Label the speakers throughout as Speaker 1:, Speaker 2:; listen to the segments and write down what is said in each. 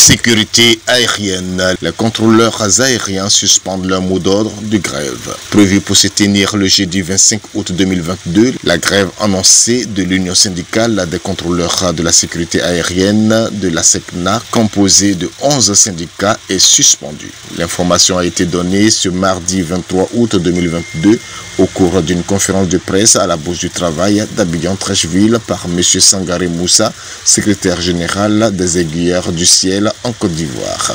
Speaker 1: Sécurité aérienne. Les contrôleurs aériens suspendent leur mot d'ordre de grève. Prévu pour se tenir le jeudi 25 août 2022, la grève annoncée de l'Union syndicale des contrôleurs de la sécurité aérienne de la SECNA, composée de 11 syndicats, est suspendue. L'information a été donnée ce mardi 23 août 2022 au cours d'une conférence de presse à la Bourse du Travail d'Abidjan-Trècheville par M. Sangaré Moussa, secrétaire général des Aiguilleurs du Ciel en Côte d'Ivoire.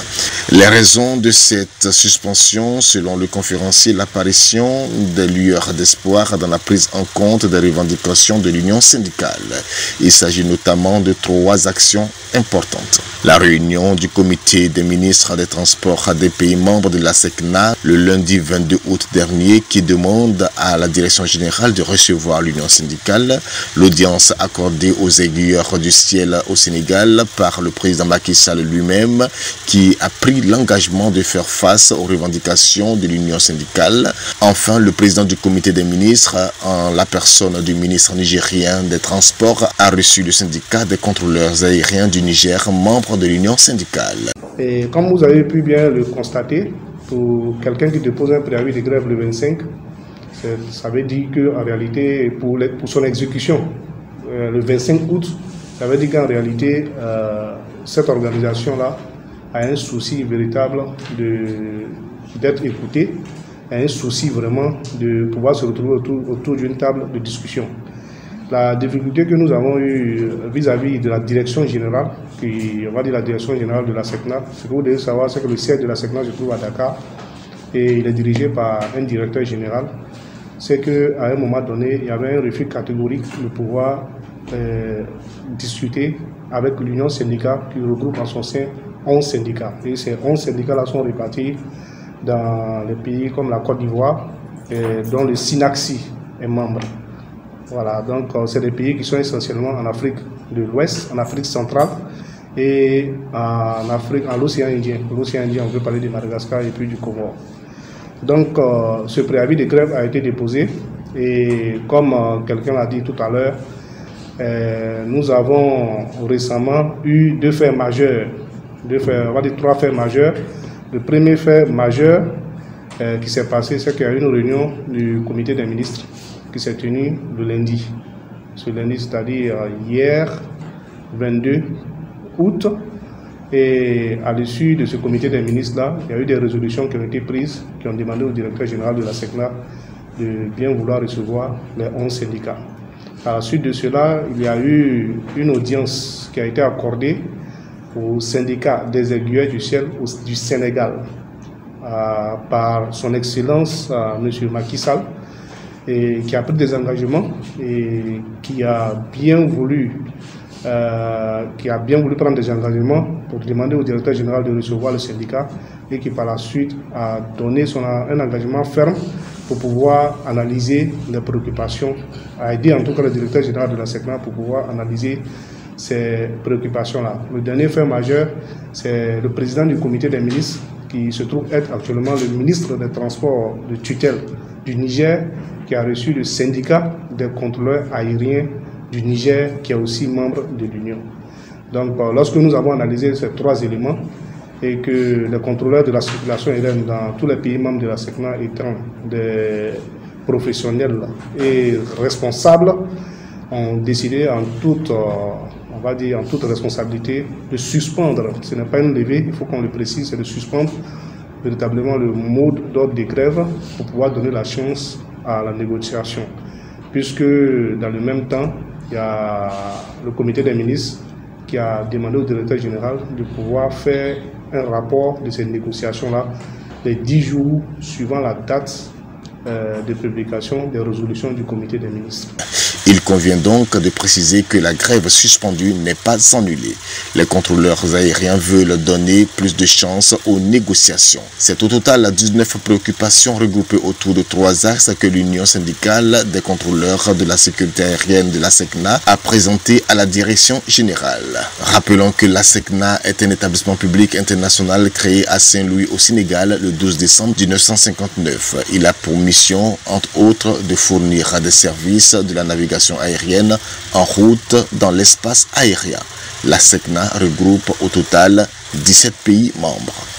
Speaker 1: Les raisons de cette suspension, selon le conférencier, l'apparition des lueurs d'espoir dans la prise en compte des revendications de l'Union syndicale. Il s'agit notamment de 3 actions importantes. La réunion du comité des ministres des Transports des pays membres de la SECNA le lundi 22 août dernier qui demande à la direction générale de recevoir l'Union syndicale, l'audience accordée aux aiguilleurs du ciel au Sénégal par le président Macky Sall lui-même qui a pris l'engagement de faire face aux revendications de l'Union syndicale. Enfin, le président du comité des ministres, en la personne du ministre nigérien des Transports, a reçu le syndicat des contrôleurs aériens du Niger, membre de l'Union syndicale.
Speaker 2: Et comme vous avez pu bien le constater, pour quelqu'un qui dépose un préavis de grève le 25, ça veut dire qu'en réalité, pour son exécution, le 25 août, ça veut dire qu'en réalité, cette organisation-là a un souci véritable d'être écoutée, a un souci vraiment de pouvoir se retrouver autour d'une table de discussion. La difficulté que nous avons eue vis-à-vis de la direction générale, on va dire la direction générale de la SECNA, ce que vous devez savoir, c'est que le siège de la SECNA se trouve à Dakar et il est dirigé par un directeur général. C'est qu'à un moment donné, il y avait un refus catégorique de pouvoir discuter avec l'Union syndicale qui regroupe en son sein 11 syndicats. Et ces 11 syndicats-là sont répartis dans les pays comme la Côte d'Ivoire, dont le SINAXI est membre. Voilà, donc c'est des pays qui sont essentiellement en Afrique de l'Ouest, en Afrique centrale et en l'océan Indien. L'océan Indien, on peut parler de Madagascar et puis du Comore. Donc ce préavis de grève a été déposé et comme quelqu'un l'a dit tout à l'heure, nous avons récemment eu 2 faits majeurs, on va dire 3 faits majeurs. Le premier fait majeur qui s'est passé, c'est qu'il y a eu une réunion du comité des ministres qui s'est tenue le lundi. Ce lundi, c'est-à-dire hier, 22 août. Et à l'issue de ce comité des ministres-là, il y a eu des résolutions qui ont été prises, qui ont demandé au directeur général de la SECNA de bien vouloir recevoir les 11 syndicats. À la suite de cela, il y a eu une audience qui a été accordée au syndicat des aiguilleurs du ciel du Sénégal par son excellence M. Macky Sall, et qui a pris des engagements et qui a bien voulu prendre des engagements pour demander au directeur général de recevoir le syndicat et qui par la suite a donné un engagement ferme pour pouvoir analyser les préoccupations, a aidé en tout cas le directeur général de la SECNA pour pouvoir analyser ces préoccupations-là. Le dernier fait majeur, c'est le président du comité des ministres qui se trouve être actuellement le ministre des Transports de tutelle du Niger, qui a reçu le syndicat des contrôleurs aériens du Niger, qui est aussi membre de l'Union. Donc, lorsque nous avons analysé ces 3 éléments et que les contrôleurs de la circulation aérienne dans tous les pays membres de la SECNA étant des professionnels et responsables, ont décidé en toute responsabilité de suspendre. Ce n'est pas une levée, il faut qu'on le précise, c'est de suspendre véritablement le mode d'ordre de grève pour pouvoir donner la chance à la négociation. Puisque dans le même temps, il y a le comité des ministres qui a demandé au directeur général de pouvoir faire un rapport de ces négociations-là les 10 jours suivant la date de publication des résolutions du comité des ministres.
Speaker 1: Il convient donc de préciser que la grève suspendue n'est pas annulée. Les contrôleurs aériens veulent donner plus de chance aux négociations. C'est au total 19 préoccupations regroupées autour de 3 axes que l'Union syndicale des contrôleurs de la sécurité aérienne de la SECNA a présenté à la direction générale. Rappelons que la SECNA est un établissement public international créé à Saint-Louis au Sénégal le 12 décembre 1959. Il a pour mission, entre autres, de fournir des services de la navigation navigation aérienne en route dans l'espace aérien. La SECNA regroupe au total 17 pays membres.